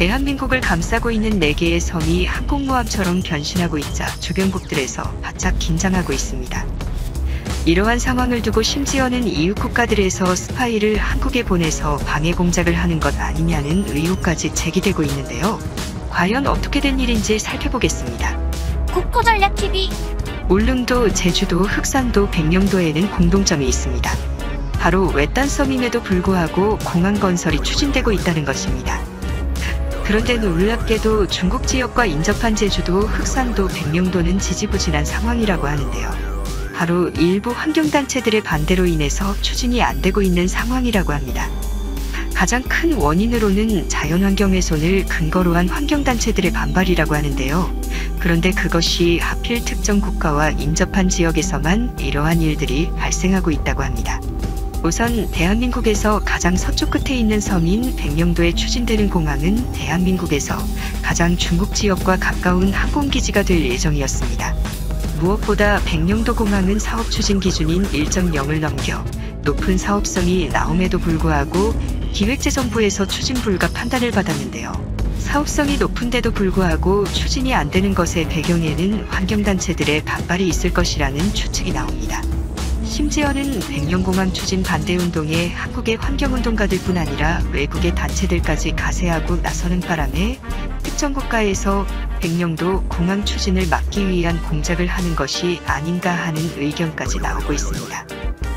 대한민국을 감싸고 있는 4개의 섬이 항공모함처럼 변신하고 있자 주변국들에서 바짝 긴장하고 있습니다. 이러한 상황을 두고 심지어는 이웃 국가들에서 스파이를 한국에 보내서 방해 공작을 하는 것 아니냐는 의혹까지 제기되고 있는데요. 과연 어떻게 된 일인지 살펴보겠습니다. 국토전략TV. 울릉도, 제주도, 흑산도, 백령도에는 공통점이 있습니다. 바로 외딴 섬임에도 불구하고 공항 건설이 추진되고 있다는 것입니다. 그런데 놀랍게도 중국 지역과 인접한 제주도, 흑산도, 백령도는 지지부진한 상황이라고 하는데요. 바로 일부 환경단체들의 반대로 인해서 추진이 안 되고 있는 상황이라고 합니다. 가장 큰 원인으로는 자연환경훼손을 근거로 한 환경단체들의 반발이라고 하는데요. 그런데 그것이 하필 특정 국가와 인접한 지역에서만 이러한 일들이 발생하고 있다고 합니다. 우선 대한민국에서 가장 서쪽 끝에 있는 섬인 백령도에 추진되는 공항은 대한민국에서 가장 중국 지역과 가까운 항공기지가 될 예정이었습니다. 무엇보다 백령도 공항은 사업 추진 기준인 1.0을 넘겨 높은 사업성이 나옴에도 불구하고 기획재정부에서 추진 불가 판단을 받았는데요. 사업성이 높은데도 불구하고 추진이 안 되는 것의 배경에는 환경단체들의 반발이 있을 것이라는 추측이 나옵니다. 심지어는 백령공항 추진 반대운동에 한국의 환경운동가들뿐 아니라 외국의 단체들까지 가세하고 나서는 바람에 특정 국가에서 백령도 공항 추진을 막기 위한 공작을 하는 것이 아닌가 하는 의견까지 나오고 있습니다.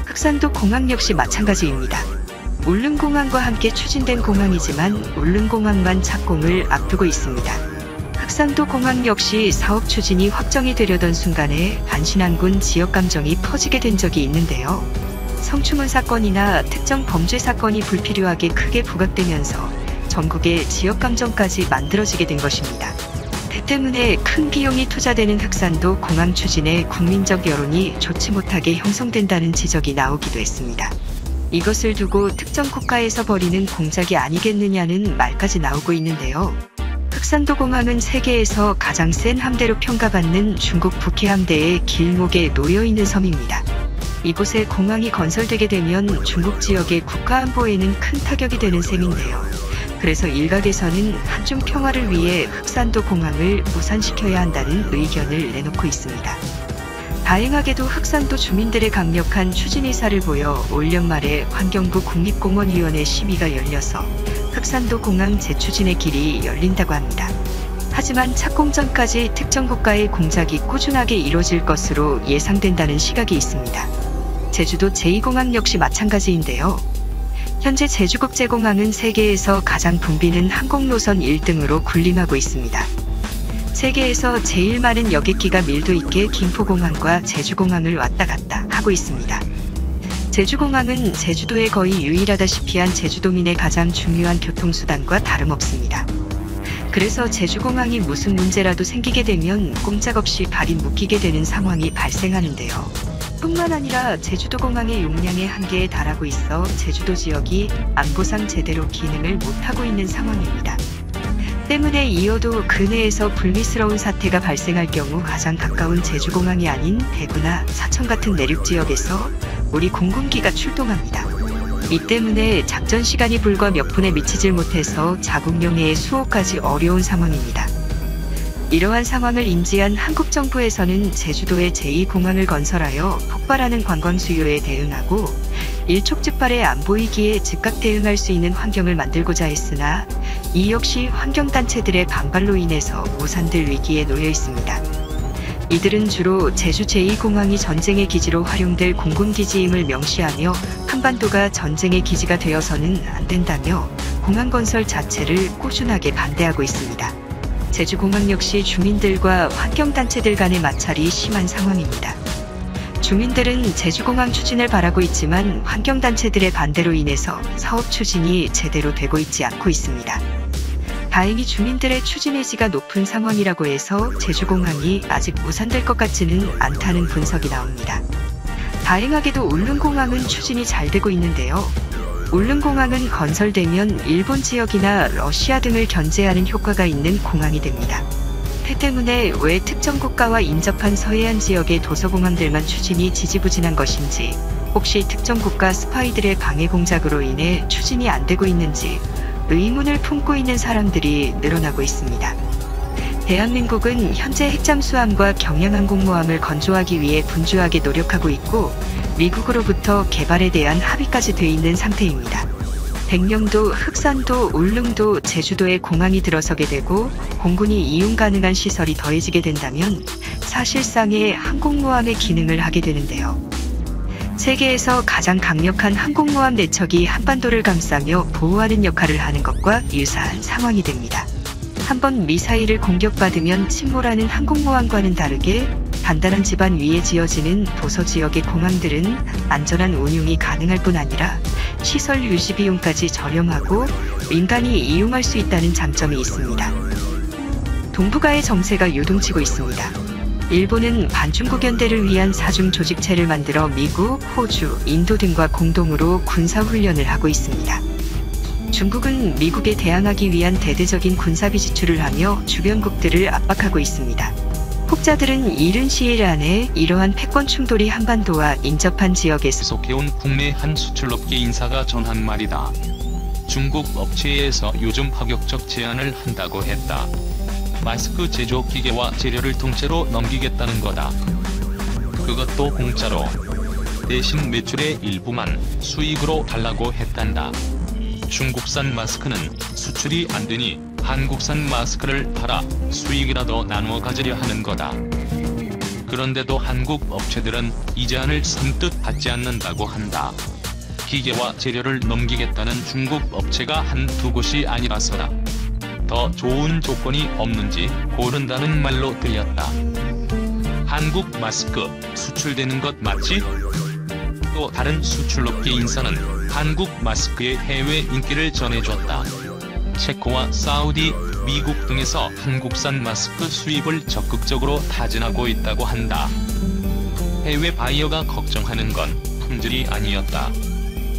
흑산도 공항 역시 마찬가지입니다. 울릉공항과 함께 추진된 공항이지만 울릉공항만 착공을 앞두고 있습니다. 흑산도 공항 역시 사업 추진이 확정이 되려던 순간에 반신한군 지역 감정이 퍼지게 된 적이 있는데요. 성추문 사건이나 특정 범죄 사건이 불필요하게 크게 부각되면서 전국의 지역 감정까지 만들어지게 된 것입니다. 때문에 큰 비용이 투자되는 흑산도 공항 추진에 국민적 여론이 좋지 못하게 형성된다는 지적이 나오기도 했습니다. 이것을 두고 특정 국가에서 벌이는 공작이 아니겠느냐는 말까지 나오고 있는데요. 흑산도 공항은 세계에서 가장 센 함대로 평가받는 중국 북해 함대의 길목에 놓여있는 섬입니다. 이곳에 공항이 건설되게 되면 중국 지역의 국가 안보에는 큰 타격이 되는 셈인데요. 그래서 일각에서는 한중 평화를 위해 흑산도 공항을 무산시켜야 한다는 의견을 내놓고 있습니다. 다행하게도 흑산도 주민들의 강력한 추진 의사를 보여 올 연말에 환경부 국립공원위원회 심의가 열려서 흑산도 공항 재추진의 길이 열린다고 합니다. 하지만 착공 전까지 특정 국가의 공작이 꾸준하게 이뤄질 것으로 예상된다는 시각이 있습니다. 제주도 제2공항 역시 마찬가지인데요. 현재 제주국제공항은 세계에서 가장 붐비는 항공노선 1등으로 군림하고 있습니다. 세계에서 제일 많은 여객기가 밀도 있게 김포공항과 제주공항을 왔다 갔다 하고 있습니다. 제주공항은 제주도에 거의 유일하다시피 한 제주도민의 가장 중요한 교통수단과 다름없습니다. 그래서 제주공항이 무슨 문제라도 생기게 되면 꼼짝없이 발이 묶이게 되는 상황이 발생하는데요. 뿐만 아니라 제주도공항의 용량의 한계에 달하고 있어 제주도 지역이 안보상 제대로 기능을 못하고 있는 상황입니다. 때문에 이어도 근해에서 불미스러운 사태가 발생할 경우 가장 가까운 제주공항이 아닌 대구나 사천 같은 내륙지역에서 우리 공군기가 출동합니다. 이 때문에 작전 시간이 불과 몇 분에 미치질 못해서 자국용해의 수호까지 어려운 상황입니다. 이러한 상황을 인지한 한국 정부에서는 제주도에 제2공항을 건설하여 폭발하는 관광 수요에 대응하고 일촉즉발의 안보위기에 즉각 대응할 수 있는 환경을 만들고자 했으나 이 역시 환경단체들의 반발로 인해서 무산될 위기에 놓여 있습니다. 이들은 주로 제주 제2공항이 전쟁의 기지로 활용될 공군기지임을 명시하며 한반도가 전쟁의 기지가 되어서는 안 된다며 공항 건설 자체를 꾸준하게 반대하고 있습니다. 제주공항 역시 주민들과 환경단체들 간의 마찰이 심한 상황입니다. 주민들은 제주공항 추진을 바라고 있지만 환경단체들의 반대로 인해서 사업 추진이 제대로 되고 있지 않고 있습니다. 다행히 주민들의 추진 의지가 높은 상황이라고 해서 제주공항이 아직 무산될 것 같지는 않다는 분석이 나옵니다. 다행하게도 울릉공항은 추진이 잘 되고 있는데요. 울릉공항은 건설되면 일본 지역이나 러시아 등을 견제하는 효과가 있는 공항이 됩니다. 때문에 왜 특정 국가와 인접한 서해안 지역의 도서공항들만 추진이 지지부진한 것인지, 혹시 특정 국가 스파이들의 방해 공작으로 인해 추진이 안 되고 있는지, 의문을 품고 있는 사람들이 늘어나고 있습니다. 대한민국은 현재 핵잠수함과 경량항공모함을 건조하기 위해 분주하게 노력하고 있고 미국으로부터 개발에 대한 합의까지 돼 있는 상태입니다. 백령도, 흑산도, 울릉도, 제주도에 공항이 들어서게 되고 공군이 이용 가능한 시설이 더해지게 된다면 사실상의 항공모함의 기능을 하게 되는데요. 세계에서 가장 강력한 항공모함 내척이 한반도를 감싸며 보호하는 역할을 하는 것과 유사한 상황이 됩니다. 한번 미사일을 공격받으면 침몰하는 항공모함과는 다르게 단단한 지반 위에 지어지는 도서 지역의 공항들은 안전한 운용이 가능할 뿐 아니라 시설 유지 비용까지 저렴하고 민간이 이용할 수 있다는 장점이 있습니다. 동북아의 정세가 요동치고 있습니다. 일본은 반중국 연대를 위한 사중 조직체를 만들어 미국, 호주, 인도 등과 공동으로 군사훈련을 하고 있습니다. 중국은 미국에 대항하기 위한 대대적인 군사비 지출을 하며 주변국들을 압박하고 있습니다. 혹자들은 이른 시일 안에 이러한 패권 충돌이 한반도와 인접한 지역에서 속해온 국내 한 수출업계 인사가 전한 말이다. 중국 업체에서 요즘 파격적 제안을 한다고 했다. 마스크 제조 기계와 재료를 통째로 넘기겠다는 거다. 그것도 공짜로. 대신 매출의 일부만 수익으로 달라고 했단다. 중국산 마스크는 수출이 안 되니 한국산 마스크를 팔아 수익이라도 나누어 가지려 하는 거다. 그런데도 한국 업체들은 이 제안을 선뜻 받지 않는다고 한다. 기계와 재료를 넘기겠다는 중국 업체가 한두 곳이 아니라서다. 더 좋은 조건이 없는지 고른다는 말로 들렸다. 한국 마스크 수출되는 것 맞지? 또 다른 수출업계 인사는 한국 마스크의 해외 인기를 전해줬다. 체코와 사우디, 미국 등에서 한국산 마스크 수입을 적극적으로 타진하고 있다고 한다. 해외 바이어가 걱정하는 건 품질이 아니었다.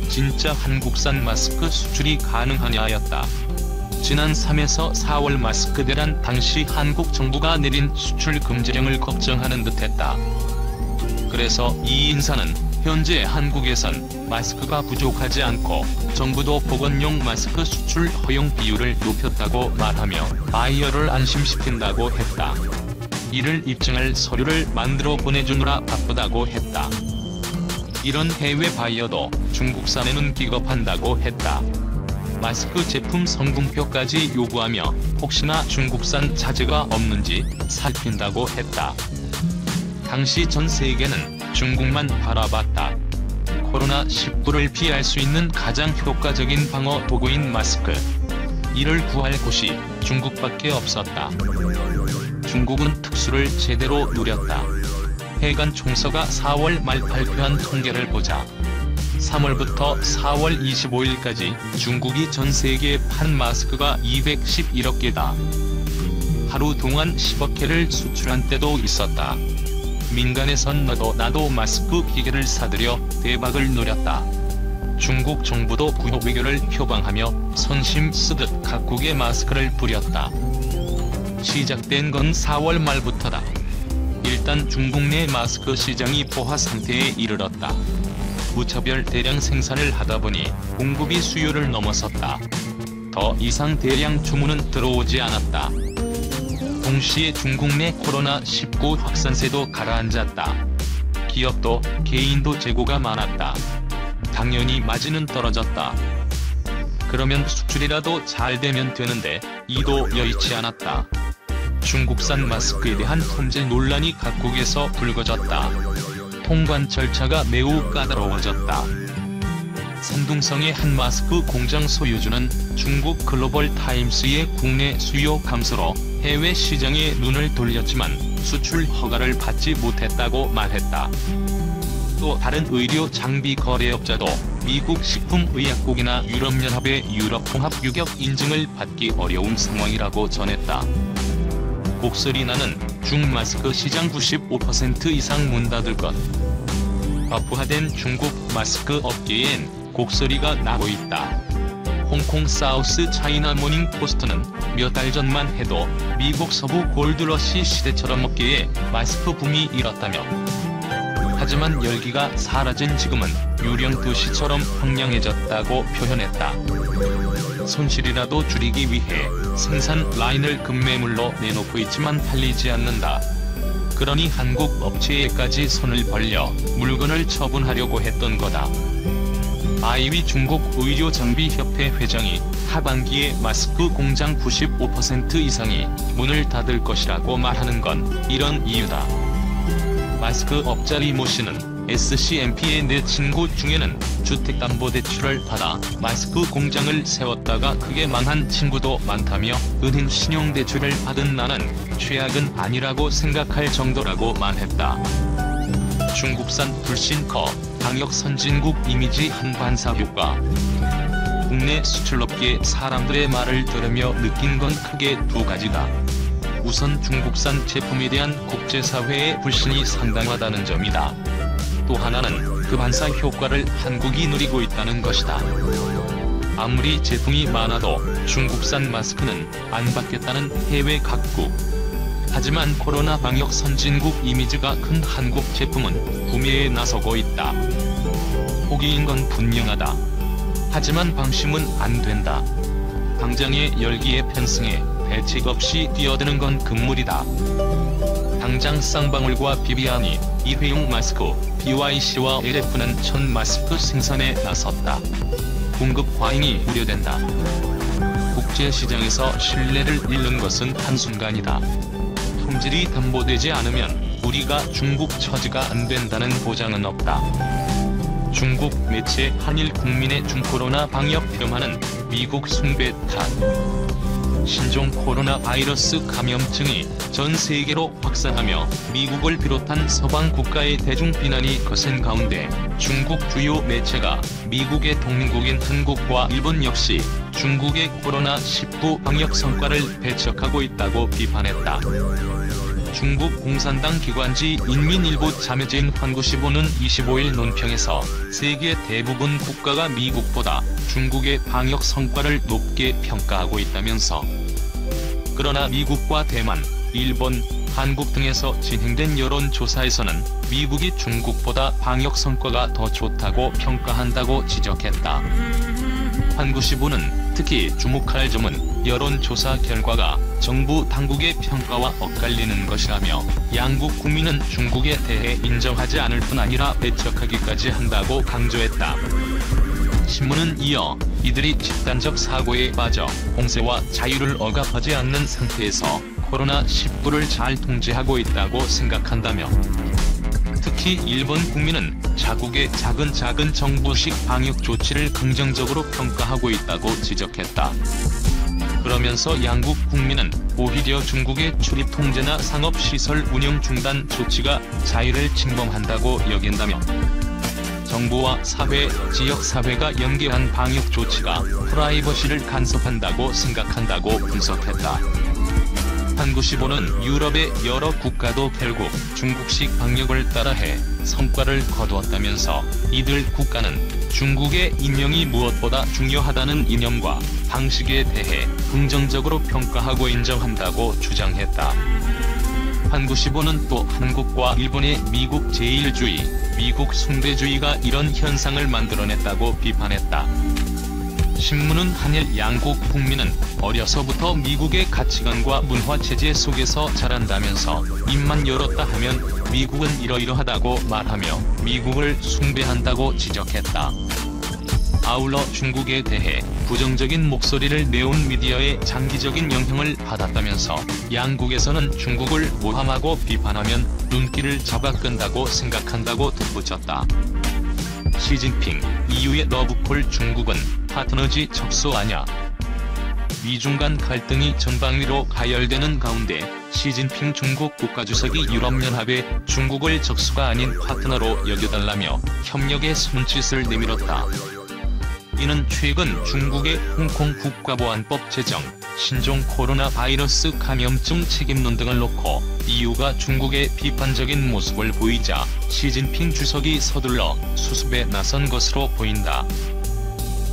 진짜 한국산 마스크 수출이 가능하냐였다. 지난 3에서 4월 마스크 대란 당시 한국 정부가 내린 수출 금지령을 걱정하는 듯했다. 그래서 이 인사는 현재 한국에선 마스크가 부족하지 않고 정부도 보건용 마스크 수출 허용 비율을 높였다고 말하며 바이어를 안심시킨다고 했다. 이를 입증할 서류를 만들어 보내주느라 바쁘다고 했다. 이런 해외 바이어도 중국산에는 기겁한다고 했다. 마스크 제품 성분표까지 요구하며 혹시나 중국산 자재가 없는지 살핀다고 했다. 당시 전 세계는 중국만 바라봤다. 코로나19를 피할 수 있는 가장 효과적인 방어 도구인 마스크. 이를 구할 곳이 중국밖에 없었다. 중국은 특수를 제대로 누렸다. 해관 총서가 4월 말 발표한 통계를 보자 3월부터 4월 25일까지 중국이 전 세계에 판 마스크가 211억 개다. 하루 동안 10억 개를 수출한 때도 있었다. 민간에선 너도 나도 마스크 기계를 사들여 대박을 노렸다. 중국 정부도 구호 외교를 표방하며 선심 쓰듯 각국의 마스크를 뿌렸다. 시작된 건 4월 말부터다. 일단 중국 내 마스크 시장이 포화 상태에 이르렀다. 무차별 대량 생산을 하다 보니 공급이 수요를 넘어섰다. 더 이상 대량 주문은 들어오지 않았다. 동시에 중국 내 코로나19 확산세도 가라앉았다. 기업도 개인도 재고가 많았다. 당연히 마진은 떨어졌다. 그러면 수출이라도 잘 되면 되는데 이도 여의치 않았다. 중국산 마스크에 대한 품질 논란이 각국에서 불거졌다. 통관 절차가 매우 까다로워졌다. 산둥성의 한 마스크 공장 소유주는 중국 글로벌 타임스의 국내 수요 감소로 해외 시장에 눈을 돌렸지만 수출 허가를 받지 못했다고 말했다. 또 다른 의료 장비 거래업자도 미국 식품의약국이나 유럽연합의 유럽통합 유격 인증을 받기 어려운 상황이라고 전했다. 곡소리 나는 중 마스크 시장 95% 이상 문 닫을 것. 버프화된 중국 마스크 업계엔 곡소리가 나고 있다. 홍콩 사우스 차이나 모닝 포스트는 몇 달 전만 해도 미국 서부 골드러시 시대처럼 업계에 마스크 붐이 일었다며. 하지만 열기가 사라진 지금은 유령 도시처럼 황량해졌다고 표현했다. 손실이라도 줄이기 위해 생산 라인을 급매물로 내놓고 있지만 팔리지 않는다. 그러니 한국 업체에까지 손을 벌려 물건을 처분하려고 했던 거다. 아이위 중국 의료장비협회 회장이 하반기에 마스크 공장 95% 이상이 문을 닫을 것이라고 말하는 건 이런 이유다. 마스크 업자 리모 씨는 SCMP의 내 친구 중에는 주택담보대출을 받아 마스크 공장을 세웠다가 크게 망한 친구도 많다며 은행 신용대출을 받은 나는 최악은 아니라고 생각할 정도라고 말했다. 중국산 불신커 방역 선진국 이미지 한반사 효과. 국내 수출업계 사람들의 말을 들으며 느낀 건 크게 두 가지다. 우선 중국산 제품에 대한 국제사회의 불신이 상당하다는 점이다. 또 하나는 그 반사 효과를 한국이 누리고 있다는 것이다. 아무리 제품이 많아도 중국산 마스크는 안 받겠다는 해외 각국. 하지만 코로나 방역 선진국 이미지가 큰 한국 제품은 구매에 나서고 있다. 포기인 건 분명하다. 하지만 방심은 안 된다. 당장의 열기에 편승해 대책 없이 뛰어드는 건 금물이다. 당장 쌍방울과 비비안이 일회용 마스크, BYC와 LF는 천 마스크 생산에 나섰다. 공급 과잉이 우려된다. 국제시장에서 신뢰를 잃는 것은 한순간이다. 품질이 담보되지 않으면 우리가 중국 처지가 안 된다는 보장은 없다. 중국 매체 한일 국민의 중코로나 방역 폄하는 미국 숭배 탓. 신종 코로나 바이러스 감염증이 전 세계로 확산하며 미국을 비롯한 서방 국가의 대중 비난이 거센 가운데 중국 주요 매체가 미국의 동맹국인 한국과 일본 역시 중국의 코로나19 방역 성과를 배척하고 있다고 비판했다. 중국 공산당 기관지 인민일보 자매진 환구시보는 25일 논평에서 세계 대부분 국가가 미국보다 중국의 방역 성과를 높게 평가하고 있다면서, 그러나 미국과 대만, 일본, 한국 등에서 진행된 여론조사에서는 미국이 중국보다 방역 성과가 더 좋다고 평가한다고 지적했다. 환구시보는 특히 주목할 점은 여론조사 결과가 정부 당국의 평가와 엇갈리는 것이라며 양국 국민은 중국에 대해 인정하지 않을 뿐 아니라 배척하기까지 한다고 강조했다. 신문은 이어 이들이 집단적 사고에 빠져 공세와 자유를 억압하지 않는 상태에서 코로나19를 잘 통제하고 있다고 생각한다며, 특히 일본 국민은 자국의 작은 정부식 방역 조치를 긍정적으로 평가하고 있다고 지적했다. 그러면서 양국 국민은 오히려 중국의 출입 통제나 상업시설 운영 중단 조치가 자유를 침범한다고 여긴다며, 정부와 사회, 지역사회가 연계한 방역 조치가 프라이버시를 간섭한다고 생각한다고 분석했다. 환구시보는 유럽의 여러 국가도 결국 중국식 방역을 따라해 성과를 거두었다면서 이들 국가는 중국의 이명이 무엇보다 중요하다는 이념과 방식에 대해 긍정적으로 평가하고 인정한다고 주장했다. 환구시보는 또 한국과 일본의 미국 제일주의, 미국 숭배주의가 이런 현상을 만들어냈다고 비판했다. 신문은 한일 양국 국민은 어려서부터 미국의 가치관과 문화체제 속에서 자란다면서 입만 열었다 하면 미국은 이러이러하다고 말하며 미국을 숭배한다고 지적했다. 아울러 중국에 대해 부정적인 목소리를 내온 미디어의 장기적인 영향을 받았다면서 양국에서는 중국을 모함하고 비판하면 눈길을 잡아 끈다고 생각한다고 덧붙였다. 시진핑, EU의 러브콜 중국은 파트너지 적소 아냐. 미중 간 갈등이 전방위로 가열되는 가운데 시진핑 중국 국가주석이 유럽연합에 중국을 적수가 아닌 파트너로 여겨달라며 협력의 손짓을 내밀었다. 이는 최근 중국의 홍콩 국가보안법 제정, 신종 코로나 바이러스 감염증 책임론 등을 놓고 EU가 중국의 비판적인 모습을 보이자 시진핑 주석이 서둘러 수습에 나선 것으로 보인다.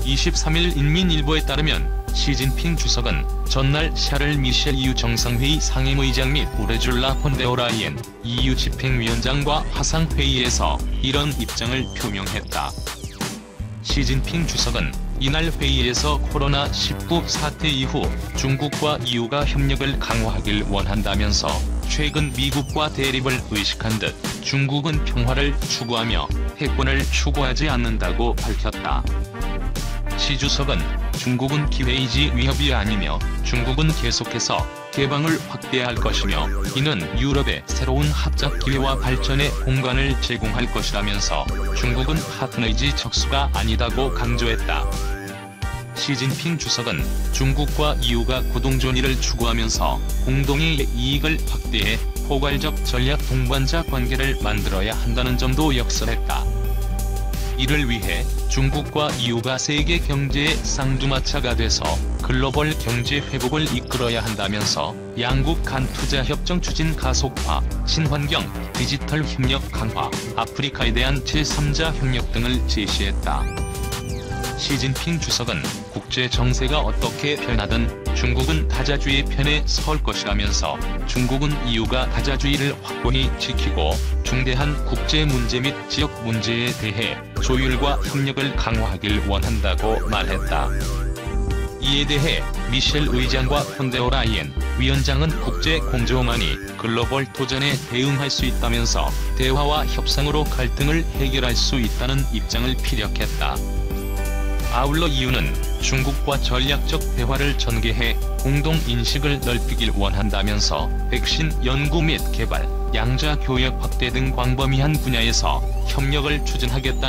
23일 인민일보에 따르면 시진핑 주석은 전날 샤를 미셸 EU 정상회의 상임의장 및 우르줄라 폰데어라이엔 EU 집행위원장과 화상회의에서 이런 입장을 표명했다. 시진핑 주석은 이날 회의에서 코로나19 사태 이후 중국과 EU가 협력을 강화하길 원한다면서 최근 미국과 대립을 의식한 듯 중국은 평화를 추구하며 패권을 추구하지 않는다고 밝혔다. 시 주석은 중국은 기회이지 위협이 아니며 중국은 계속해서 개방을 확대할 것이며 이는 유럽의 새로운 합작 기회와 발전의 공간을 제공할 것이라면서 중국은 파트너이지 적수가 아니다고 강조했다. 시진핑 주석은 중국과 EU가 구동존의를 추구하면서 공동의 이익을 확대해 포괄적 전략 동반자 관계를 만들어야 한다는 점도 역설했다. 이를 위해 중국과 EU가 세계 경제의 쌍두마차가 돼서 글로벌 경제 회복을 이끌어야 한다면서 양국 간 투자 협정 추진 가속화, 친환경, 디지털 협력 강화, 아프리카에 대한 제3자 협력 등을 제시했다. 시진핑 주석은 국제 정세가 어떻게 변하든 중국은 다자주의 편에 설 것이라면서 중국은 EU가 다자주의를 확고히 지키고 중대한 국제 문제 및 지역 문제에 대해 조율과 협력을 강화하길 원한다고 말했다. 이에 대해 미셸 의장과 폰데어라이엔 위원장은 국제 공조만이 글로벌 도전에 대응할 수 있다면서 대화와 협상으로 갈등을 해결할 수 있다는 입장을 피력했다. 아울러 EU는 중국과 전략적 대화를 전개해 공동인식을 넓히길 원한다면서 백신 연구 및 개발, 양자 교역 확대 등 광범위한 분야에서 협력을 추진하겠다.